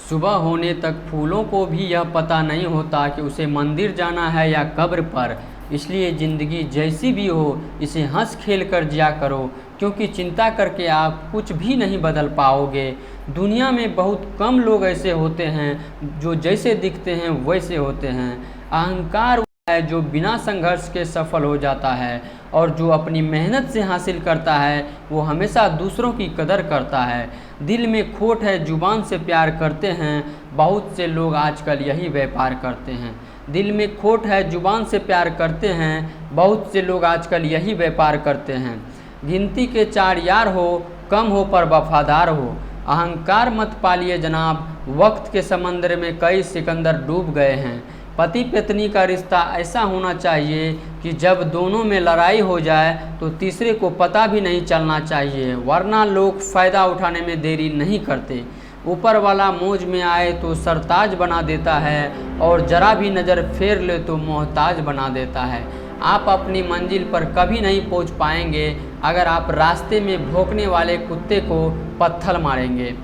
सुबह होने तक फूलों को भी यह पता नहीं होता कि उसे मंदिर जाना है या कब्र पर। इसलिए ज़िंदगी जैसी भी हो, इसे हंस खेल कर जिया करो, क्योंकि चिंता करके आप कुछ भी नहीं बदल पाओगे। दुनिया में बहुत कम लोग ऐसे होते हैं जो जैसे दिखते हैं वैसे होते हैं। अहंकार है जो बिना संघर्ष के सफल हो जाता है, और जो अपनी मेहनत से हासिल करता है वो हमेशा दूसरों की कदर करता है। दिल में खोट है, जुबान से प्यार करते हैं, बहुत से लोग आजकल यही व्यापार करते हैं। दिल में खोट है, जुबान से प्यार करते हैं, बहुत से लोग आजकल यही व्यापार करते हैं। गिनती के 4 यार हो, कम हो पर वफादार हो। अहंकार मत पालिए जनाब, वक्त के समंदर में कई सिकंदर डूब गए हैं। पति पत्नी का रिश्ता ऐसा होना चाहिए कि जब दोनों में लड़ाई हो जाए तो तीसरे को पता भी नहीं चलना चाहिए, वरना लोग फ़ायदा उठाने में देरी नहीं करते। ऊपर वाला मौज में आए तो सरताज बना देता है, और ज़रा भी नज़र फेर ले तो मोहताज बना देता है। आप अपनी मंजिल पर कभी नहीं पहुंच पाएंगे अगर आप रास्ते में भौंकने वाले कुत्ते को पत्थर मारेंगे।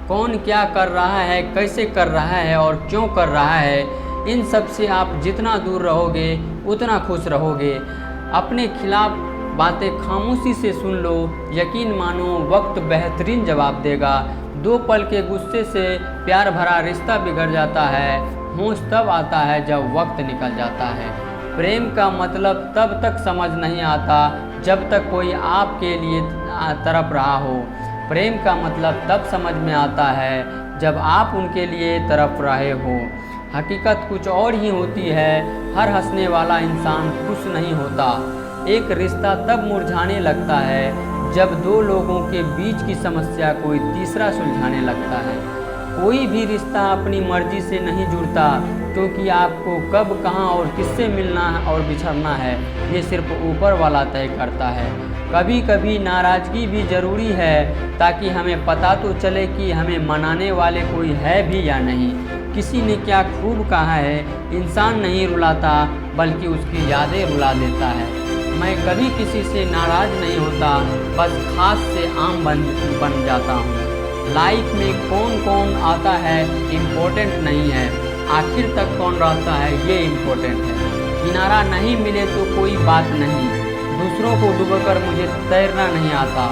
कौन क्या कर रहा है, कैसे कर रहा है और क्यों कर रहा है, इन सब से आप जितना दूर रहोगे उतना खुश रहोगे। अपने खिलाफ बातें खामोशी से सुन लो, यकीन मानो वक्त बेहतरीन जवाब देगा। 2 पल के गुस्से से प्यार भरा रिश्ता बिगड़ जाता है। होश तब आता है जब वक्त निकल जाता है। प्रेम का मतलब तब तक समझ नहीं आता जब तक कोई आपके लिए तड़प रहा हो। प्रेम का मतलब तब समझ में आता है जब आप उनके लिए तड़प रहे हो। हकीकत कुछ और ही होती है। हर हंसने वाला इंसान खुश नहीं होता। एक रिश्ता तब मुरझाने लगता है जब 2 लोगों के बीच की समस्या कोई तीसरा सुलझाने लगता है। कोई भी रिश्ता अपनी मर्जी से नहीं जुड़ता, क्योंकि आपको कब, कहाँ और किससे मिलना और बिछड़ना है ये सिर्फ ऊपर वाला तय करता है। कभी कभी नाराज़गी भी ज़रूरी है, ताकि हमें पता तो चले कि हमें मनाने वाले कोई है भी या नहीं। किसी ने क्या खूब कहा है, इंसान नहीं रुलाता बल्कि उसकी यादें रुला देता है। मैं कभी किसी से नाराज़ नहीं होता, बस खास से आम बन जाता हूँ। लाइफ में कौन कौन आता है इम्पोर्टेंट नहीं है, आखिर तक कौन रहता है ये इम्पोर्टेंट है। किनारा नहीं मिले तो कोई बात नहीं, दूसरों को डुबोकर मुझे तैरना नहीं आता।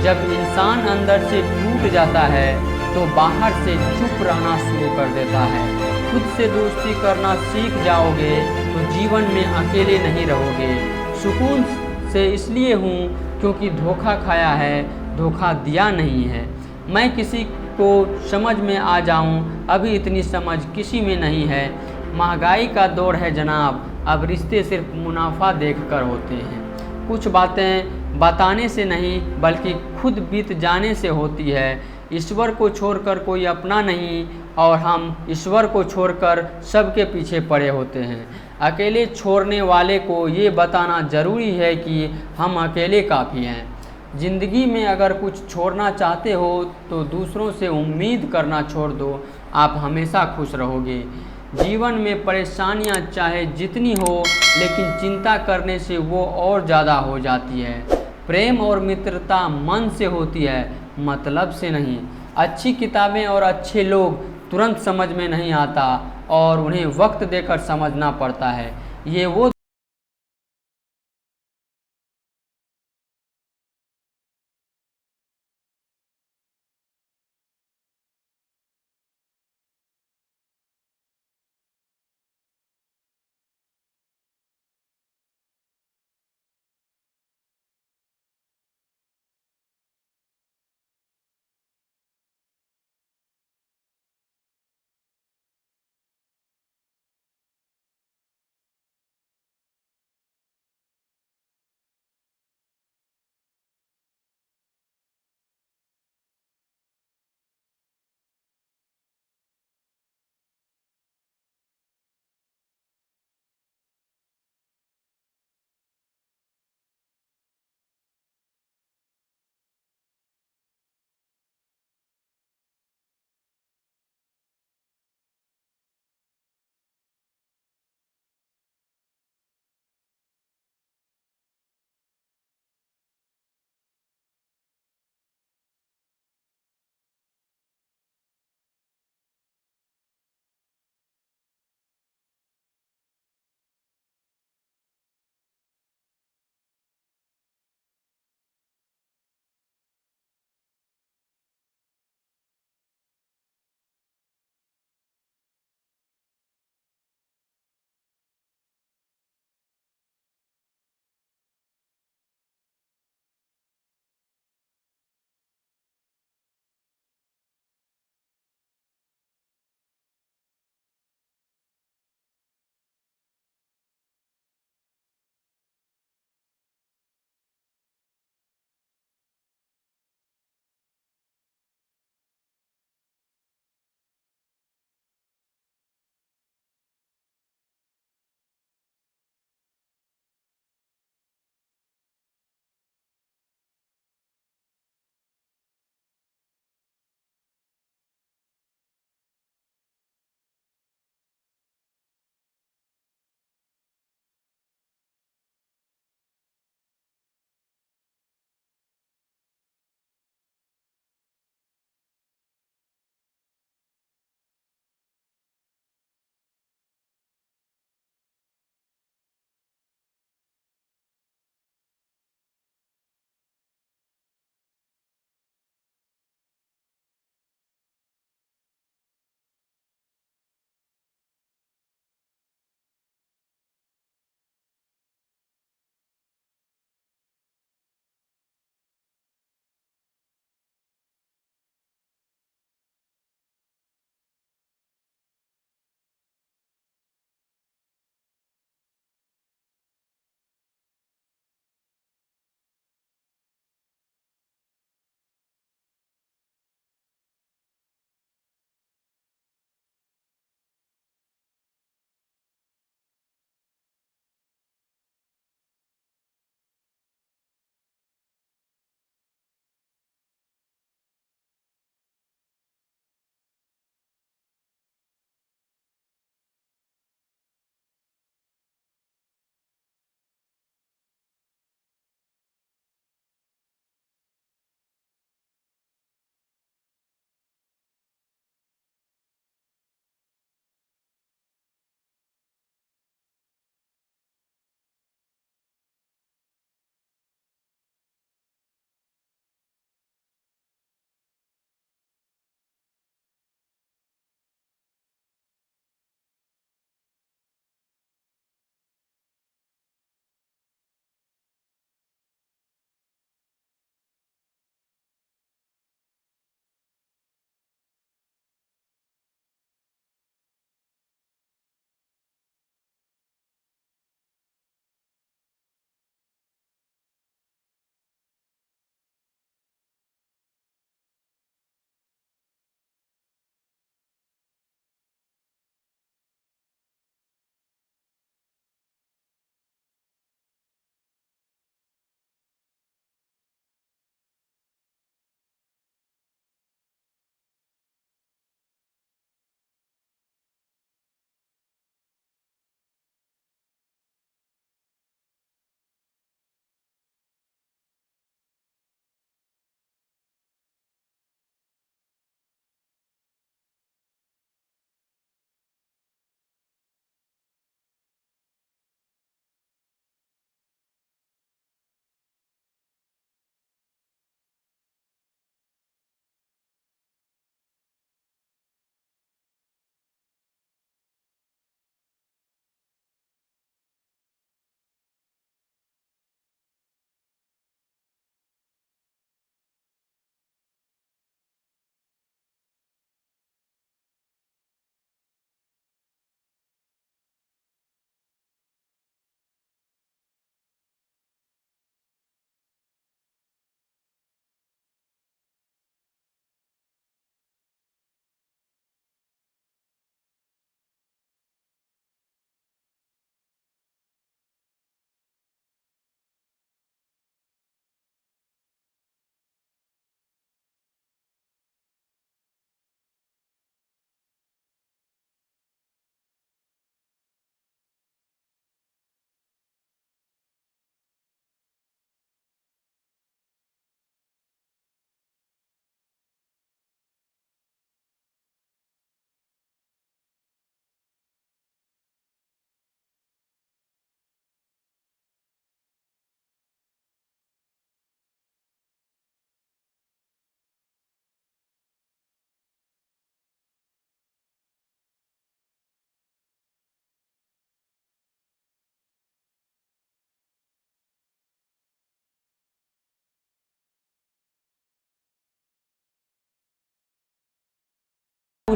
जब इंसान अंदर से टूट जाता है तो बाहर से चुप रहना शुरू कर देता है। खुद से दोस्ती करना सीख जाओगे तो जीवन में अकेले नहीं रहोगे। सुकून से इसलिए हूँ क्योंकि धोखा खाया है, धोखा दिया नहीं है। मैं किसी को समझ में आ जाऊँ, अभी इतनी समझ किसी में नहीं है। महंगाई का दौर है जनाब, अब रिश्ते सिर्फ मुनाफा देखकर होते हैं। कुछ बातें बताने से नहीं बल्कि खुद बीत जाने से होती है। ईश्वर को छोड़कर कोई अपना नहीं, और हम ईश्वर को छोड़कर सबके पीछे पड़े होते हैं। अकेले छोड़ने वाले को ये बताना ज़रूरी है कि हम अकेले काफ़ी हैं। ज़िंदगी में अगर कुछ छोड़ना चाहते हो तो दूसरों से उम्मीद करना छोड़ दो, आप हमेशा खुश रहोगे। जीवन में परेशानियां चाहे जितनी हो, लेकिन चिंता करने से वो और ज़्यादा हो जाती है। प्रेम और मित्रता मन से होती है, मतलब से नहीं। अच्छी किताबें और अच्छे लोग तुरंत समझ में नहीं आता, और उन्हें वक्त देकर समझना पड़ता है। ये वो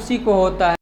उसी को होता है।